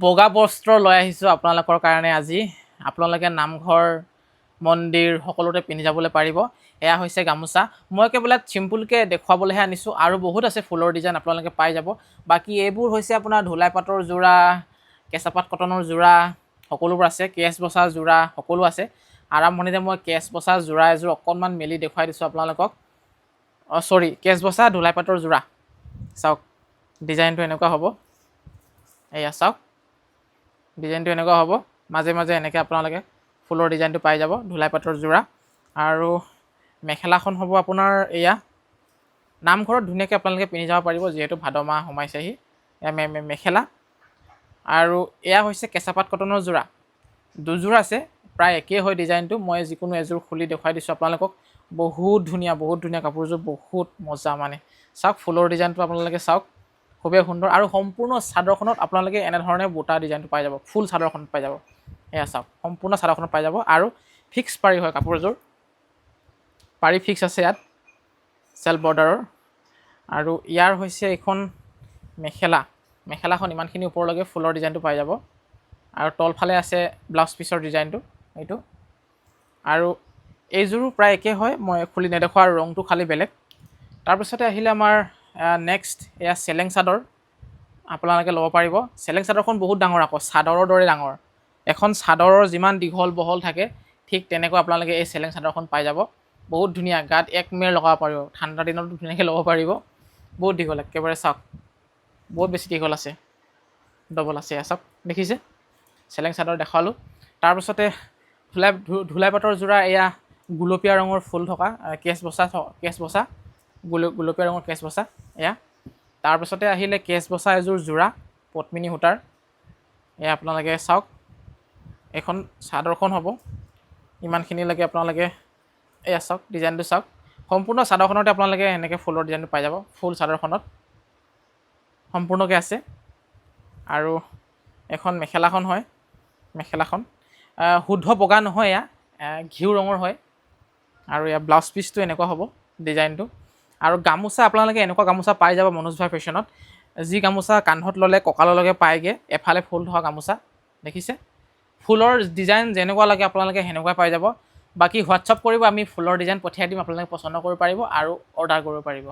বগা বস্ত্ৰ লৈ আহিছোঁ আপোনালোকৰ কাৰণে আজি। আপোনালোকে নামঘৰ মন্দিৰ সকলোতে পিন্ধি যাবলৈ পাৰিব। এয়া হৈছে গামোচা। মই কেৱল চিম্পুলকৈ দেখুৱাবলৈহে আনিছোঁ, আৰু বহুত আছে ফুলৰ ডিজাইন আপোনালোকে পাই যাব। বাকী এইবোৰ হৈছে আপোনাৰ ধুলাই পাতৰ যোৰা, কেঁচাপাত কটনৰ যোৰা সকলোবোৰ আছে, কেছ বচা যোৰা সকলো আছে। আৰম্ভণিতে মই কেছ বচা যোৰা এযোৰ অকণমান মেলি দেখুৱাই দিছোঁ আপোনালোকক। কেছ বচা ধুলাই পাতৰ যোৰা চাওক, ডিজাইনটো এনেকুৱা হ'ব। এয়া চাওক, ডিজাইনটো এনেকুৱা হ'ব। মাজে মাজে এনেকৈ আপোনালোকে ফুলৰ ডিজাইনটো পাই যাব, ধুলাই পাতৰ যোৰা। আৰু মেখেলাখন হ'ব আপোনাৰ এয়া, নামঘৰত ধুনীয়াকৈ আপোনালোকে পিন্ধি যাব পাৰিব, যিহেতু ভাদ মাহ সোমাইছেহি। এয়া মেখেলা। আৰু এয়া হৈছে কেঁচাপাত কটনৰ যোৰা। দুযোৰ আছে, প্ৰায় একেই হয় ডিজাইনটো। মই যিকোনো এযোৰ খুলি দেখুৱাই দিছোঁ আপোনালোকক। বহুত ধুনীয়া কাপোৰযোৰ, বহুত মজা মানে। চাওক ফুলৰ ডিজাইনটো আপোনালোকে চাওক, খুবেই সুন্দৰ। আৰু সম্পূৰ্ণ চাদৰখনত আপোনালোকে এনেধৰণে বুটা ডিজাইনটো পাই যাব, ফুল চাদৰখনত পাই যাব। এয়া চাওক, সম্পূৰ্ণ চাদৰখনত পাই যাব। আৰু ফিক্স পাৰি হয় কাপোৰযোৰ, পাৰি ফিক্স আছে ইয়াত চেল্ফ বৰ্ডাৰৰ। আৰু ইয়াৰ হৈছে এইখন মেখেলা। মেখেলাখন ইমানখিনি ওপৰলৈকে ফুলৰ ডিজাইনটো পাই যাব। আৰু তলফালে আছে ব্লাউজ পিচৰ ডিজাইনটো এইটো। আৰু এইযোৰো প্ৰায় একে হয়, মই খুলি নেদেখুৱা, আৰু ৰংটো খালি বেলেগ। তাৰপিছতে আহিলে আমাৰ নেক্সট এয়া চেলেং চাদৰ আপোনালোকে ল'ব পাৰিব। চেলেং চাদৰখন বহুত ডাঙৰ, আকৌ চাদৰৰ দৰে ডাঙৰ। এখন চাদৰৰ যিমান দীঘল বহল থাকে, ঠিক তেনেকুৱা আপোনালোকে এই চেলেং চাদৰখন পাই যাব। বহুত ধুনীয়া, গাত এক মেৰ লগাব পাৰিব, ঠাণ্ডা দিনতো ধুনীয়াকৈ ল'ব পাৰিব। বহুত দীঘল, একেবাৰে চাওক, বহুত বেছি দীঘল আছে, ডবল আছে। চাওক দেখিছে, চেলেং চাদৰ দেখালোঁ। তাৰপিছতে ধুলাই পাতৰ যোৰা, এয়া গুলপীয়া ৰঙৰ ফুল থকা কেছ বচা গুলপীয়া ৰঙৰ কেছ বচা এয়া। তাৰপিছতে আহিলে কেছ বচা এযোৰ যোৰা পদ্মিনী সূতাৰ। এয়া আপোনালোকে চাওক, এইখন চাদৰখন হ'ব। ইমানখিনিলৈকে আপোনালোকে এয়া চাওক, ডিজাইনটো চাওক। সম্পূৰ্ণ চাদৰখনতে আপোনালোকে এনেকৈ ফুলৰ ডিজাইনটো পাই যাব, ফুল চাদৰখনত সম্পূৰ্ণকৈ আছে। আৰু এখন মেখেলাখন হয়, মেখেলাখন শুদ্ধ বগা নহয়, এয়া ঘিউ ৰঙৰ হয়। আৰু এয়া ব্লাউজ পিচটো এনেকুৱা হ'ব ডিজাইনটো। আৰু গামোচা আপোনালোকে এনেকুৱা গামোচা পাই যাব মনোজ ভাই ফেশ্বনত, যি গামোচা কান্ধত ল'লে কঁকাললৈকে পায়গৈ, এফালে ফুল থকা গামোচা দেখিছে। ফুলৰ ডিজাইন যেনেকুৱা লাগে আপোনালোকে সেনেকুৱাই পাই যাব। বাকী হোৱাটছআপ কৰিব, আমি ফুলৰ ডিজাইন পঠিয়াই দিম, আপোনালোকে পচন্দ কৰিব পাৰিব আৰু অৰ্ডাৰ কৰিব পাৰিব।